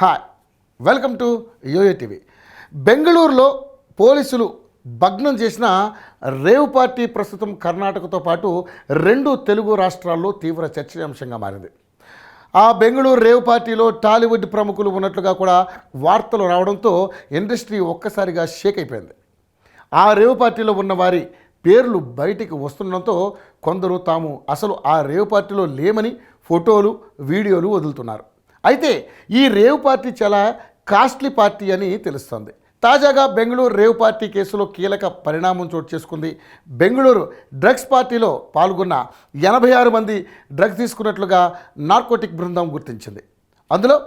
Hi, welcome to YoYo TV. బెంగళూరులో పోలీసులు భగ్నం చేసిన రేవ్ పార్టీ ప్రస్తుతం కర్ణాటకతో పాటు 2 తెలుగు రాష్ట్రాల్లో తీవ్ర చర్చనీయాంశంగా మారింది. ఆ బెంగళూరు రేవ్ పార్టీలో టాలీవుడ్ ప్రముఖులు ఉన్నట్లుగా కూడా వార్తలు రావడంతో ఇండస్ట్రీ ఒక్కసారిగా షేక్ అయిపోయింది. ఆ రేవ్ పార్టీలో ఉన్న వారి పేర్లు బయటికి వస్తుండడంతో కొందరు తాము అసలు ఆ రేవ్ పార్టీలో లేమని ఫోటోలు, వీడియోలు వదులుతున్నారు. అయితే ఈ రేవ్ పార్టీ చాలా కాస్ట్లీ పార్టీ అని తెలుస్తోంది. తాజాగా బెంగళూరు రేవ్ పార్టీ కేసులో కీలక పరిణామం చోటు చేసుకుంది. బెంగళూరు డ్రగ్స్ పార్టీలో పాల్గొన్న 86 మంది డ్రగ్స్ తీసుకున్నట్లుగా నార్కోటిక్ బృందం గుర్తించింది. అందులో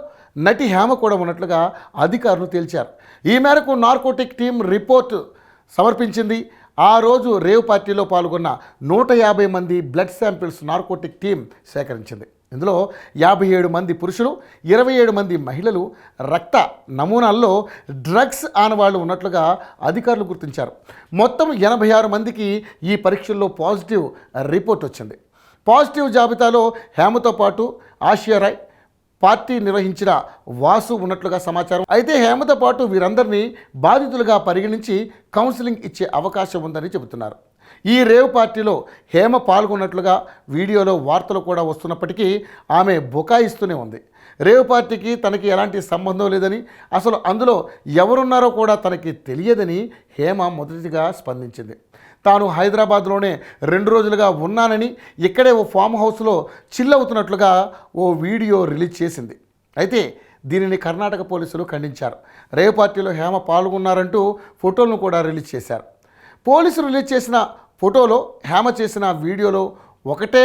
నటి హేమ కూడా ఉన్నట్లుగా అధికారులు తేల్చారు. ఈ మేరకు నార్కోటిక్ టీం రిపోర్ట్ సమర్పించింది. ఆ రోజు రేవ్ పార్టీలో పాల్గొన్న 150 మంది బ్లడ్ శాంపిల్స్ నార్కోటిక్ టీం సేకరించింది. ఇందులో 57 మంది పురుషులు, 27 మంది మహిళలు రక్త నమూనాల్లో డ్రగ్స్ ఆనవాళ్లు ఉన్నట్లుగా అధికారులు గుర్తించారు. మొత్తం 86 మందికి ఈ పరీక్షల్లో పాజిటివ్ రిపోర్ట్ వచ్చింది. పాజిటివ్ జాబితాలో హేమతో పాటు ఆసియారాయ్, పార్టీ నిర్వహించిన వాసు ఉన్నట్లుగా సమాచారం. అయితే హేమతో పాటు వీరందరినీ బాధితులుగా పరిగణించి కౌన్సిలింగ్ ఇచ్చే అవకాశం ఉందని చెబుతున్నారు. ఈ రేవ్ పార్టీలో హేమ పాల్గొన్నట్లుగా వీడియోలో వార్తలు కూడా వస్తున్నప్పటికీ ఆమె బుకాయిస్తూనే ఉంది. రేవ్ పార్టీకి తనకి ఎలాంటి సంబంధం లేదని, అసలు అందులో ఎవరున్నారో కూడా తనకి తెలియదని హేమ మొదటిగా స్పందించింది. తాను హైదరాబాద్లోనే 2 రోజులుగా ఉన్నానని, ఇక్కడే ఓ ఫామ్ హౌస్లో చిల్ అవుతున్నట్లుగా ఓ వీడియో రిలీజ్ చేసింది. అయితే దీనిని కర్ణాటక పోలీసులు ఖండించారు. రేవ్ పార్టీలో హేమ పాల్గొన్నారంటూ ఫోటోలను కూడా రిలీజ్ చేశారు. పోలీసులు రిలీజ్ చేసిన ఫోటోలో హేమ చేసిన వీడియోలో ఒకటే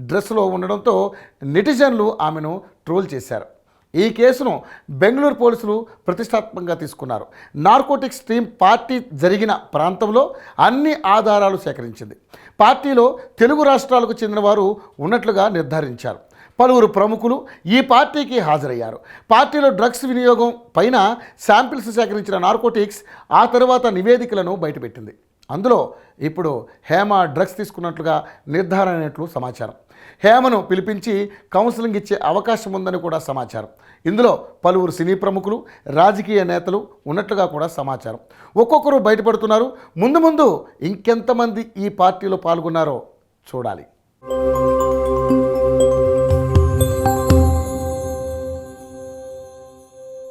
డ్రెస్లో ఉండడంతో నెటిజన్లు ఆమెను ట్రోల్ చేశారు. ఈ కేసును బెంగళూరు పోలీసులు ప్రతిష్టాత్మకంగా తీసుకున్నారు. నార్కోటిక్స్ టీం పార్టీ జరిగిన ప్రాంతంలో అన్ని ఆధారాలు సేకరించింది. పార్టీలో తెలుగు రాష్ట్రాలకు చెందిన వారు ఉన్నట్లుగా నిర్ధారించారు. పలువురు ప్రముఖులు ఈ పార్టీకి హాజరయ్యారు. పార్టీలో డ్రగ్స్ వినియోగం పైన శాంపిల్స్ సేకరించిన నార్కోటిక్స్ ఆ తర్వాత నివేదికలను బయటపెట్టింది. అందులో ఇప్పుడు హేమ డ్రగ్స్ తీసుకున్నట్లుగా నిర్ధారణ అయినట్లు సమాచారం. హేమను పిలిపించి కౌన్సిలింగ్ ఇచ్చే అవకాశం ఉందని కూడా సమాచారం. ఇందులో పలువురు సినీ ప్రముఖులు, రాజకీయ నేతలు ఉన్నట్లుగా కూడా సమాచారం. ఒక్కొక్కరు బయటపడుతున్నారు. ముందు ఇంకెంతమంది ఈ పార్టీలో పాల్గొన్నారో చూడాలి.